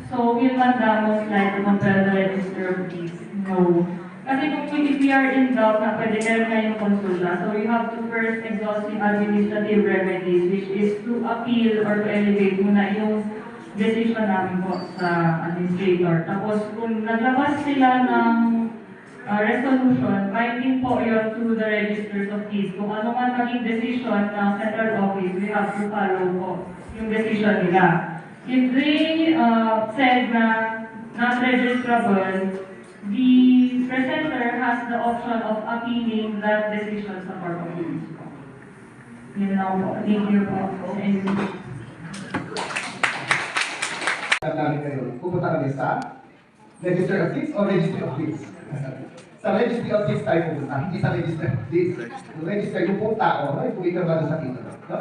So, will Mandamos like to compel the register of deeds? No. Kasi kung if we are in doubt na pwede meron na yung konsulta, so you have to first exhaust yung administrative remedies, which is to appeal or to elevate muna yung decision namin po sa administrator. Tapos kung naglabas sila ng resolution, binding po yun to the registers of deeds. Kung ano man maging decision ng central office, we have to follow po yung decision nila. If they said na not registrable, the presenter has the option of appealing that decision sa Court of Appeals. Yun lang po. Thank you po. Namin kayo, pupunta kami sa Register of Deeds o Registry of Deeds. Sa Registry of Deeds tayo pupunta, hindi sa Register of Deeds. Register yung pong tao, kung ikaw ba sa tito. No?